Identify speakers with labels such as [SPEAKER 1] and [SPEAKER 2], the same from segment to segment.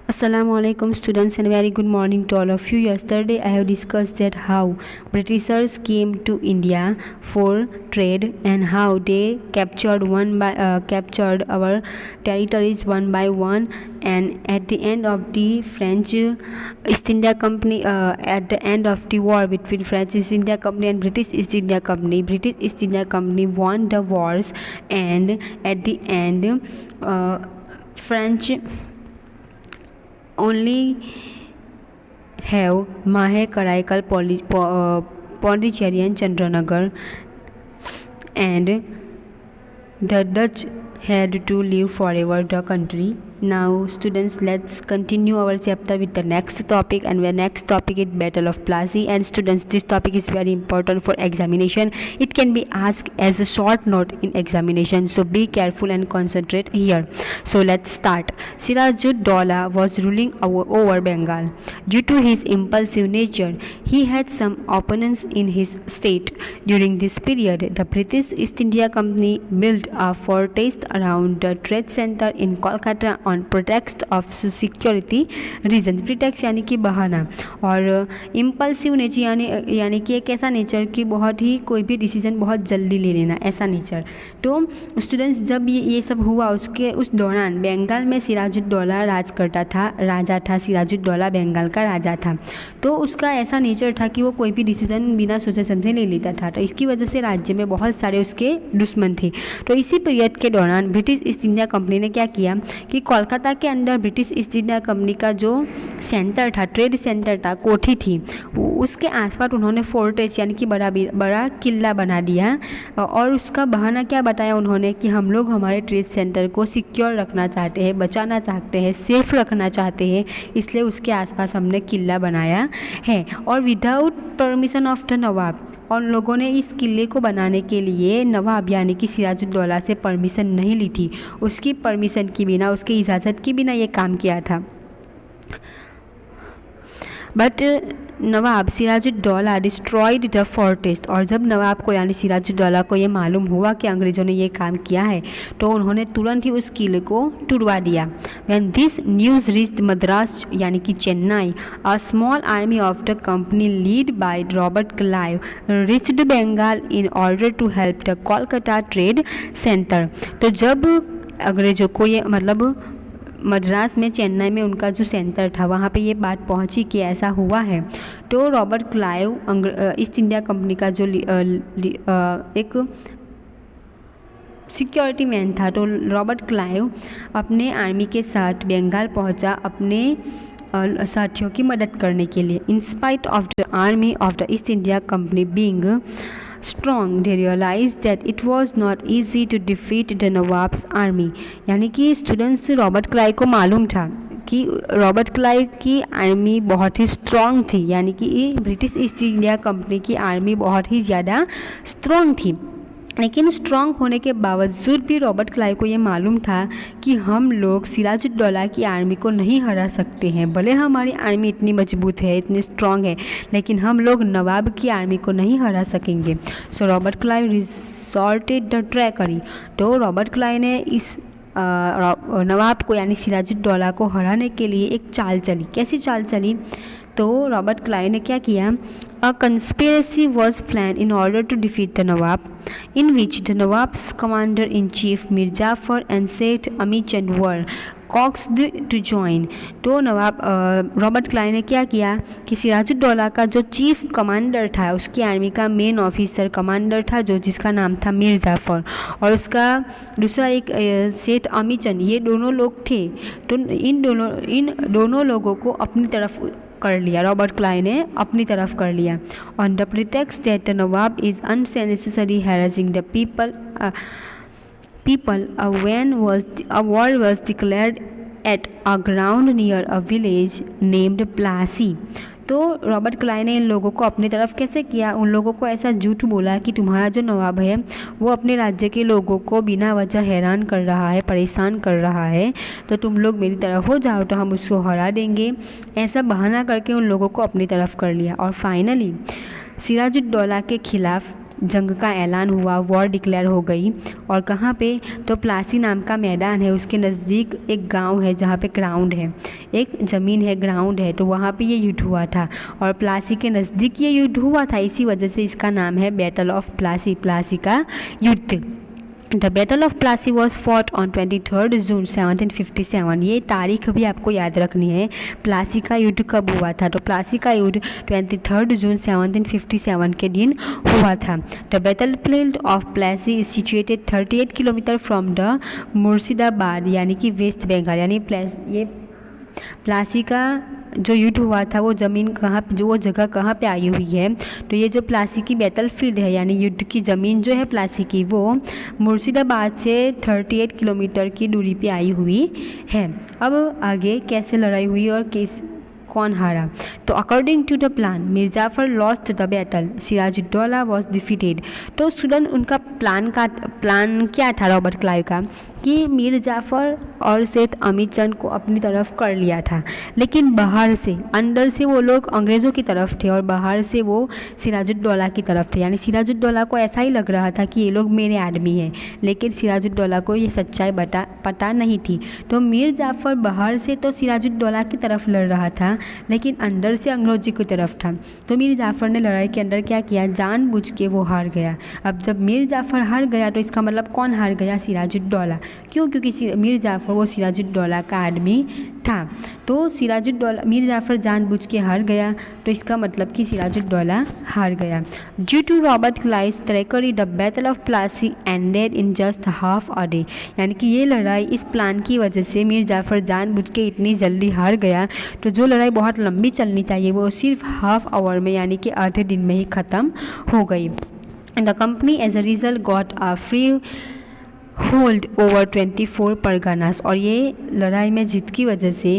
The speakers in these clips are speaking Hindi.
[SPEAKER 1] Assalamualaikum students and very good morning to all of you. Yesterday I have discussed that how Britishers came to India for trade and how they captured our territories one by one, and at the end of the French East India Company at the end of the war between French East India Company and British East India Company, British East India Company won the wars, and at the end French only have Mahe, Karaikal, Pondicherry and Chandranagar, and the Dutch had to leave forever the country. Now students, let's continue our chapter with the next topic, and the next topic is Battle of Plassey. And students, this topic is very important for examination. It can be asked as a short note in examination, so be careful and concentrate here. So let's start. Siraj-ud-Daulah was ruling over Bengal. Due to his impulsive nature, he had some opponents in his state. During this period, the British East India Company built a fortress around the trade center in Kolkata on pretext of security reasons. pretext यानी कि बहाना, और इम्पल्सिव नेचर यानी कि एक ऐसा नेचर कि बहुत ही कोई भी डिसीजन बहुत जल्दी ले लेना, ऐसा नेचर. तो स्टूडेंट्स, जब ये सब हुआ उस दौरान बंगाल में सिराजुद्दौला राजा था. सिराजुद्दौला बंगाल का राजा था. तो उसका ऐसा नेचर था कि वो कोई भी डिसीजन बिना सोचे समझे ले लेता था. तो इसकी वजह से राज्य में बहुत सारे उसके दुश्मन थे. तो इसी पीरियड के दौरान ब्रिटिश ईस्ट इंडिया कंपनी ने क्या किया कि कोलकाता के अंदर ब्रिटिश ईस्ट इंडिया कंपनी का जो सेंटर था, ट्रेड सेंटर था, कोठी थी, उसके आसपास उन्होंने फोर्ट्रेस यानी कि बड़ा किला बना दिया. और उसका बहाना क्या बताया उन्होंने कि हम लोग हमारे ट्रेड सेंटर को सिक्योर रखना चाहते हैं, बचाना चाहते हैं, सेफ रखना चाहते हैं, इसलिए उसके आसपास हमने किला बनाया है. और विदाउट परमिशन ऑफ द नवाब, और लोगों ने इस किले को बनाने के लिए नवाब यानी कि सिराजुद्दौला से परमिशन नहीं ली थी. उसकी परमिशन के बिना, उसकी इजाज़त के बिना ये काम किया था. बट नवाब सिराजुद्दौला डिस्ट्रॉयड द फोर्ट्रेस. और जब नवाब को यानी सिराजुद्दौला को ये मालूम हुआ कि अंग्रेज़ों ने ये काम किया है, तो उन्होंने तुरंत ही उस किले को तुड़वा दिया. When this news reached Madras यानी कि Chennai, a small army of the company lead by Robert Clive reached Bengal in order to help the Kolkata trade centre. तो जब अंग्रेज़ों को ये मद्रास में, चेन्नई में उनका जो सेंटर था, वहाँ पे ये बात पहुँची कि ऐसा हुआ है, तो Robert Clive east India company का जो एक सिक्योरिटी मैन था, तो रॉबर्ट क्लाइव अपने आर्मी के साथ बंगाल पहुँचा अपने साथियों की मदद करने के लिए. In spite of the army of the East India company being strong, they realized that it was not easy to defeat the Nawab's army. यानी कि स्टूडेंट्स, रॉबर्ट क्लाइव को मालूम था कि रॉबर्ट क्लाइव की आर्मी बहुत ही स्ट्रॉन्ग थी, यानी कि ब्रिटिश ईस्ट इंडिया कंपनी की आर्मी बहुत ही ज़्यादा स्ट्रॉन्ग थी. लेकिन स्ट्रॉन्ग होने के बावजूद भी रॉबर्ट क्लाइव को ये मालूम था कि हम लोग सिराजुद्दौला की आर्मी को नहीं हरा सकते हैं. भले हमारी आर्मी इतनी मजबूत है, इतनी स्ट्रॉन्ग है, लेकिन हम लोग नवाब की आर्मी को नहीं हरा सकेंगे. So Robert Clive resorted the treachery. तो रॉबर्ट क्लाइव ने इस नवाब को यानी सिराजुद्दौला को हराने के लिए एक चाल चली. कैसी चाल चली? तो रॉबर्ट क्लाइव ने क्या किया? A conspiracy was planned in order to defeat the Nawab, in which the Nawab's commander-in-chief Mir Jafar and Seth Amichand were coaxed to join. तो रॉबर्ट क्लाइव ने क्या किया कि सिराजुद्दौला का जो चीफ कमांडर था, उसकी आर्मी का मेन ऑफिसर कमांडर था, जिसका नाम था मीर जाफ़र, और उसका दूसरा एक सेठ अमीचंद, ये दोनों लोग थे. तो इन दोनों लोगों को अपनी तरफ कर लिया, रॉबर्ट क्लाइव ने अपनी तरफ कर लिया. On the pretext that the Nawab is unnecessary harassing the people, a war was declared at a ground near a village named Plassey. तो रॉबर्ट क्लाइव ने इन लोगों को अपनी तरफ कैसे किया? उन लोगों को ऐसा झूठ बोला कि तुम्हारा जो नवाब है वो अपने राज्य के लोगों को बिना वजह हैरान कर रहा है, परेशान कर रहा है, तो तुम लोग मेरी तरफ हो जाओ तो हम उसको हरा देंगे. ऐसा बहाना करके उन लोगों को अपनी तरफ कर लिया. और फाइनली सिराजुद्दौला के खिलाफ जंग का ऐलान हुआ, वॉर डिक्लेयर हो गई। और कहाँ पे, तो प्लासी नाम का मैदान है, उसके नज़दीक एक गांव है जहाँ पे ग्राउंड है, एक ज़मीन है, ग्राउंड है, तो वहाँ पे ये युद्ध हुआ था और प्लासी के नज़दीक ये युद्ध हुआ था। इसी वजह से इसका नाम है बैटल ऑफ प्लासी, प्लासी का युद्ध। The battle of Plassey was fought on 23 जून 1757। ये तारीख भी आपको याद रखनी है, प्लासी का युद्ध कब हुआ था। तो प्लासी का युद्ध 23 जून 1757 के दिन हुआ था। The battle field of Plassey is situated 38 kilometre from the Murshidabad, यानी कि वेस्ट बंगाल। यानी ये प्लासी का जो युद्ध हुआ था वो ज़मीन कहाँ, जो वो जगह कहाँ पे आई हुई है, तो ये जो प्लासी की बैटल फील्ड है यानी युद्ध की ज़मीन जो है प्लासी की, वो मुर्शिदाबाद से 38 किलोमीटर की दूरी पे आई हुई है। अब आगे कैसे लड़ाई हुई और कौन हारा, तो according to the plan Mir Jafar lost the battle, Sirajuddaulah was defeated. तो स्टूडेंट उनका प्लान क्या था रॉबर्ट क्लाइव का, कि मीर जाफ़र और सेठ अमीचंद को अपनी तरफ कर लिया था, लेकिन बाहर से, अंदर से वो लोग अंग्रेज़ों की तरफ थे और बाहर से वो सिराजुद्दौला की तरफ थे। यानी सिराजुद्दौला को ऐसा ही लग रहा था कि ये लोग मेरे आदमी हैं, लेकिन सिराजुद्दौला को ये सच्चाई पता नहीं थी। तो मीर जाफ़र बाहर से तो सिराजुद्दौला की तरफ लड़ रहा था, लेकिन अंदर से अंग्रेज़ों की तरफ था। तो मीर जाफ़र ने लड़ाई के अंदर क्या किया, जानबूझ के वो हार गया। अब जब मीर जाफ़र हार गया तो इसका मतलब कौन हार गया, सिराजुद्दौला। क्यों, क्योंकि मीर जाफ़र वो सिराजुद्दौला का आदमी था। तो सिराजुद्दौला, मीर जाफ़र जानबूझ के हार गया, तो इसका मतलब कि सिराजुद्दौला हार गया। Due to Robert Clive's treachery the battle of Plassey ended in just half a day. यानी कि ये लड़ाई इस प्लान की वजह से मीर जाफ़र जानबूझ के इतनी जल्दी हार गया, तो जो लड़ाई बहुत लंबी चलनी चाहिए वो सिर्फ हाफ आवर में यानी कि आधे दिन में ही ख़त्म हो गई। The company as a result got a freehold over 24 Parganas. और ये लड़ाई में जीत की वजह से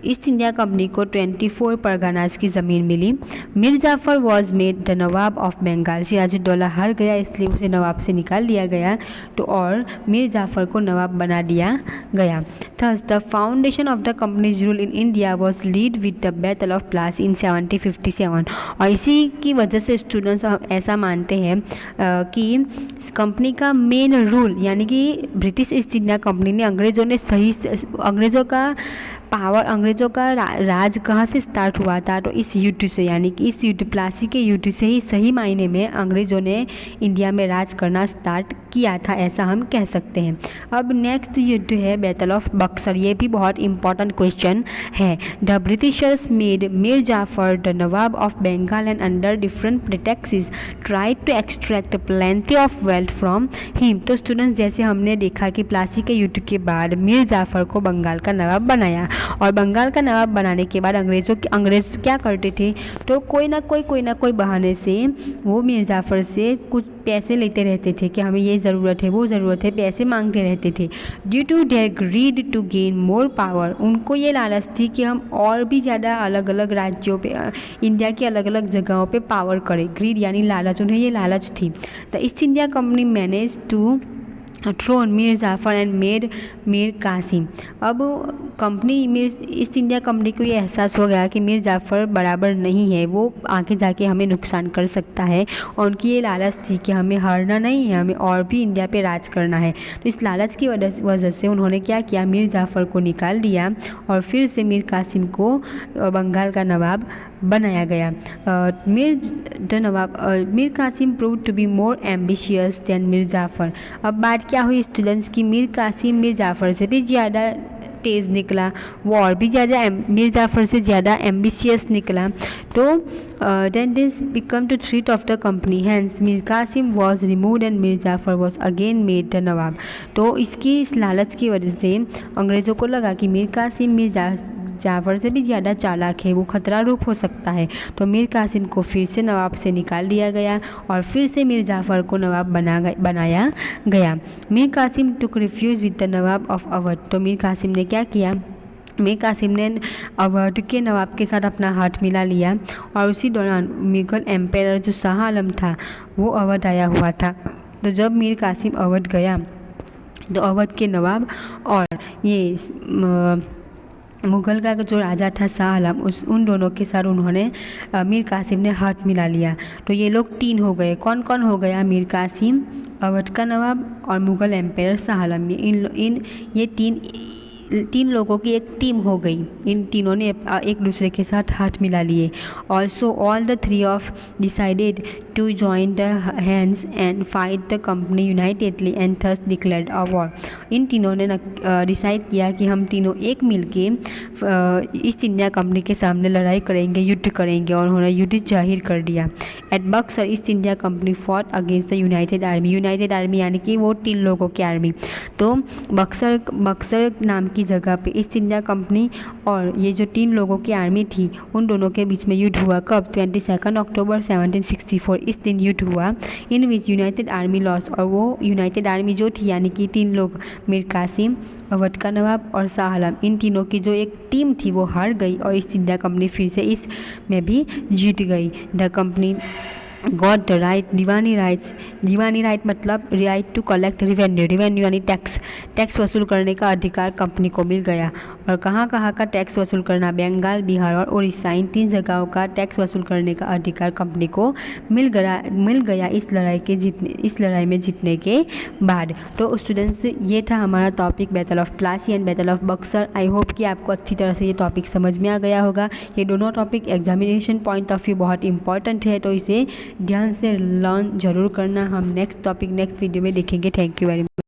[SPEAKER 1] ईस्ट इंडिया कंपनी को 24 परगनास की ज़मीन मिली। Mir Jafar was made the nawab of Bengal. Sirajuddaula हार गया इसलिए उसे नवाब से निकाल दिया गया, तो और मीर जाफ़र को नवाब बना दिया गया। Thus the foundation of the company's rule in India was lead with the battle of Plassey in 1757। और इसी की वजह से स्टूडेंट्स ऐसा मानते हैं कि कंपनी का मेन रूल, यानी कि ब्रिटिश ईस्ट इंडिया कंपनी ने अंग्रेज़ों का पावर, अंग्रेज़ों का राज कहाँ से स्टार्ट हुआ था, तो इस युद्ध से, यानी कि इस युद्ध प्लासी के युद्ध से ही सही मायने में अंग्रेज़ों ने इंडिया में राज करना स्टार्ट किया था, ऐसा हम कह सकते हैं। अब नेक्स्ट युद्ध है बैटल ऑफ बक्सर। ये भी बहुत इंपॉर्टेंट क्वेश्चन है। The Britishers made Mir Jafar the nawab of Bengal and under different pretexts tried to extract plenty of wealth from him. तो स्टूडेंट्स जैसे हमने देखा कि प्लासी के युद्ध के बाद मीर जाफ़र को बंगाल का नवाब बनाया, और बंगाल का नवाब बनाने के बाद अंग्रेज़ क्या करते थे, तो कोई ना कोई बहाने से वो मीर जाफ़र से कुछ पैसे लेते रहते थे कि हमें ये ज़रूरत है, वो ज़रूरत है, पैसे मांगते रहते थे। Due to their greed to gain more power, उनको ये लालच थी कि हम और भी ज़्यादा अलग अलग राज्यों पे, इंडिया की अलग अलग जगहों पे पावर करें। ग्रीड यानी लालच, उन्हें ये लालच थी। The East India Company manage to throne Mir Jafar and made Mir Kasim. अब कंपनी ईस्ट इंडिया कंपनी को ये एहसास हो गया कि मीर जाफ़र बराबर नहीं है, वो आगे जाके हमें नुकसान कर सकता है, और उनकी ये लालच थी कि हमें हारना नहीं है, हमें और भी इंडिया पे राज करना है। तो इस लालच की वजह से उन्होंने क्या किया, मीर जाफ़र को निकाल दिया और फिर से मीर कासिम को बंगाल का नवाब बनाया गया। Mir Kasim prove to be more ambitious than Mir Jafar. अब बात क्या हुई स्टूडेंट्स की, मीर कासिम मीर जाफ़र से भी ज़्यादा तेज़ निकला, वो और भी ज़्यादा मीर जाफ़र से ज़्यादा एम्बिशियस निकला। तो then this become to threat of the company, hence Mir Kasim was removed and Mir Jafar was again made the nawab. तो इस लालच की वजह से अंग्रेज़ों को लगा कि मीर कासिम मीर जाफ़र से भी ज़्यादा चालाक है, वो खतरा रूप हो सकता है, तो मीर कासिम को फिर से नवाब से निकाल दिया गया और फिर से मीर जाफ़र को नवाब बनाया गया। Mir Kasim took refuge with the nawab of Awadh. तो मीर कासिम ने क्या किया, मीर कासिम ने अवध के नवाब के साथ अपना हाथ मिला लिया, और उसी दौरान मुगल एम्पायर जो शाह आलम था वो अवध आया हुआ था। तो जब मीर कासिम अवध गया तो अवध के नवाब और ये मुग़ल का जो राजा था शाह आलम, उन दोनों के साथ उन्होंने मीर कासिम ने हाथ मिला लिया। तो ये लोग 3 हो गए। कौन कौन हो गया? मीर कासिम, अवध का नवाब और मुग़ल एम्पायर शाह आलम। ये तीन लोगों की एक टीम हो गई। इन तीनों ने एक दूसरे के साथ हाथ मिला लिए। Also all the 3 of decided to join the hands and fight the company unitedly and thus declared a war. इन तीनों ने डिसाइड किया कि हम तीनों एक मिलके ईस्ट इंडिया कंपनी के सामने लड़ाई करेंगे, युद्ध करेंगे, और उन्होंने युद्ध जाहिर कर दिया। At Buxar East India Company fought against the united army. United army यानी कि वो 3 लोगों की आर्मी। तो बक्सर नाम की जगह पे ईस्ट इंडिया कंपनी और ये जो 3 लोगों की आर्मी थी, उन दोनों के बीच में युद्ध हुआ। कब? 22 अक्टूबर 1764 इस दिन युद्ध हुआ। इन विच यूनाइटेड आर्मी लॉस्ट। और वो यूनाइटेड आर्मी जो थी यानी कि 3 लोग, मीर कासिम, अवध का नवाब और शाह आलम, इन तीनों की जो एक टीम थी वो हार गई और ईस्ट इंडिया कंपनी फिर से इस में भी जीत गई। The company got the right diwani rights. Diwani right मतलब right to collect revenue. Revenue यानी टैक्स वसूल करने का अधिकार कंपनी को मिल गया। और कहाँ कहाँ का टैक्स वसूल करना? बंगाल, बिहार और उड़ीसा, इन 3 जगहों का टैक्स वसूल करने का अधिकार कंपनी को मिल गया इस लड़ाई में जीतने के बाद। तो स्टूडेंट्स, ये था हमारा topic battle of Plassey and battle of Buxar. I hope कि आपको अच्छी तरह से ये टॉपिक समझ में आ गया होगा। ये दोनों topic examination point of view बहुत इंपॉर्टेंट है, तो इसे ध्यान से लर्न जरूर करना। हम नेक्स्ट वीडियो में देखेंगे। Thank you very much.